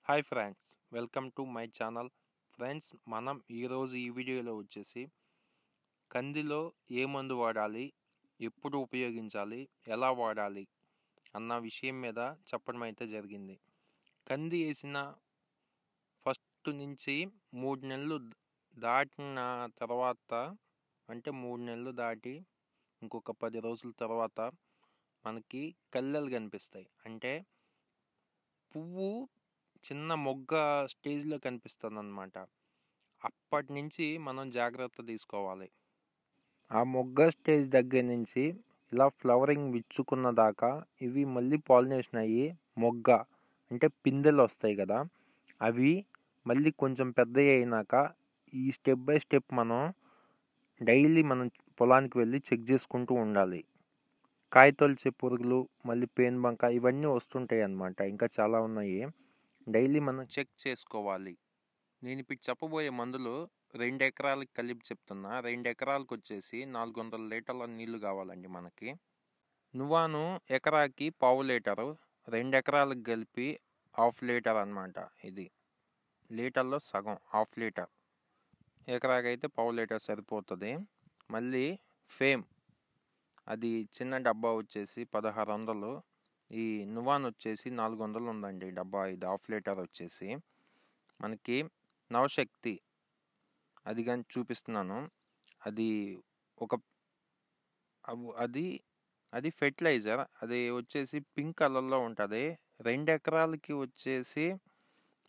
Hi friends, welcome to my channel. Friends, మనం ఈరోజు ఈ వీడియోలో వచ్చేసి కందిలో ఏ మందు వాడాలి, ఎప్పుడు ఉపయోగించాలి, ఎలా వాడాలి అన్న విషయం మీద చెప్పడం అయితే జరిగింది. కంది వేసిన ఫస్ట్ నుంచి 3 నెలలు దాటిన తర్వాత, అంటే 3 నెలలు దాటి ఇంకొక 10 రోజుల తర్వాత మనకి కల్లెలు కనిపిస్తాయి. అంటే పువ్వు చిన్న మొగ్గ స్టేజ్లో కనిపిస్తుంది అన్నమాట. అప్పటి నుంచి మనం జాగ్రత్త తీసుకోవాలి. ఆ మొగ్గ స్టేజ్ దగ్గర నుంచి ఇలా ఫ్లవరింగ్ విచ్చుకున్న దాకా ఇవి మళ్ళీ పాలినేషన్ అయ్యి మొగ్గ అంటే పిందెలు వస్తాయి కదా, అవి మళ్ళీ కొంచెం పెద్దవి అయినాక ఈ స్టెప్ బై స్టెప్ మనం డైలీ మనం పొలానికి వెళ్ళి చెక్ చేసుకుంటూ ఉండాలి. కాయతొలిచే పురుగులు, మళ్ళీ పేనుబంక ఇవన్నీ వస్తుంటాయి అన్నమాట. ఇంకా చాలా ఉన్నాయి. డైలీ మనం చెక్ చేసుకోవాలి. నేను ఇప్పుడు చెప్పబోయే మందులు 2 ఎకరాలకి కలిపి చెప్తున్నా. 2 ఎకరాలకు వచ్చేసి 400 లీటర్ల నీళ్లు కావాలండి మనకి. నువ్వాను ఎకరాకి 1/2 లీటరు, 2 ఎకరాలకు కలిపి 1/2 లీటర్ అనమాట. ఇది లీటర్లో సగం, 1/2 లీటర్. ఎకరాకైతే 1/2 లీటర్ సరిపోతుంది. మళ్ళీ ఫేమ్, అది చిన్న డబ్బా వచ్చేసి 1600. ఈ నువ్వాన్ వచ్చేసి 400 ఉందండి డబ్బా. ఇది 1/2 లీటర్ వచ్చేసి. మనకి నవశక్తి, అది కానీ చూపిస్తున్నాను. అది ఒక అది ఫెర్టిలైజర్. అది వచ్చేసి పింక్ కలర్లో ఉంటుంది. 2 ఎకరాలకి వచ్చేసి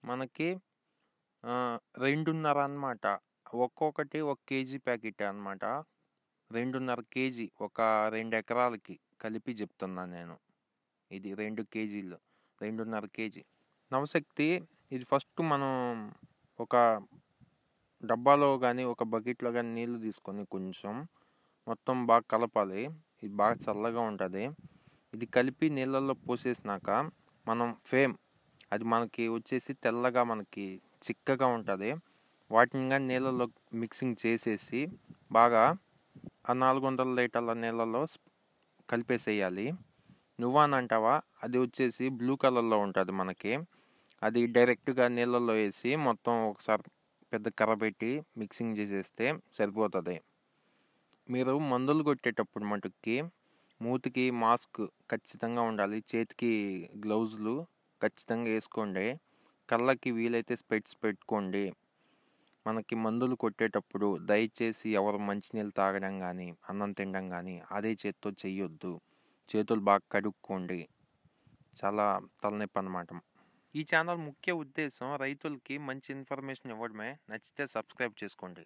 మనకి 2.5 అన్నమాట. ఒక్కొక్కటి 1 కేజీ ప్యాకెట్ అన్నమాట. 2.5 కేజీ ఒక 2 ఎకరాలకి కలిపి చెప్తున్నాను నేను. ఇది 2 కేజీలు, 2.5 కేజీ నవశక్తి. ఇది ఫస్ట్ మనం ఒక డబ్బాలో కానీ ఒక బకెట్లో కానీ నీళ్లు తీసుకొని కొంచెం మొత్తం బాగా కలపాలి. ఇది బాగా చల్లగా ఉంటుంది. ఇది కలిపి నీళ్ళల్లో పోసేసినాక మనం ఫేమ్, అది మనకి వచ్చేసి తెల్లగా మనకి చిక్కగా ఉంటుంది. వాటిని కానీ నీళ్ళల్లో మిక్సింగ్ చేసేసి బాగా ఆ 400 లీటర్ల నీళ్ళల్లో కలిపేసేయాలి. నువ్వాన్ అంటావా, అది వచ్చేసి బ్లూ కలర్లో ఉంటుంది మనకి. అది డైరెక్ట్గా నీళ్ళల్లో వేసి మొత్తం ఒకసారి పెద్ద కర్ర పెట్టి మిక్సింగ్ చేసేస్తే సరిపోతుంది. మీరు మందులు కొట్టేటప్పుడు మటుకి మూతికి మాస్క్ ఖచ్చితంగా ఉండాలి. చేతికి గ్లౌజులు ఖచ్చితంగా వేసుకోండి. కళ్ళకి వీలైతే స్పెట్స్ పెట్టుకోండి. మనకి మందులు కొట్టేటప్పుడు దయచేసి ఎవరు మంచినీళ్ళు తాగడం కానీ అన్నం తినడం కానీ అదే చేత్తో చెయ్యొద్దు. చేతులు బాగా కడుక్కోండి. చాలా తలనొప్పి అన్నమాట. ఈ ఛానల్ ముఖ్య ఉద్దేశం రైతులకి మంచి ఇన్ఫర్మేషన్ ఇవ్వడమే. నచ్చితే సబ్స్క్రైబ్ చేసుకోండి.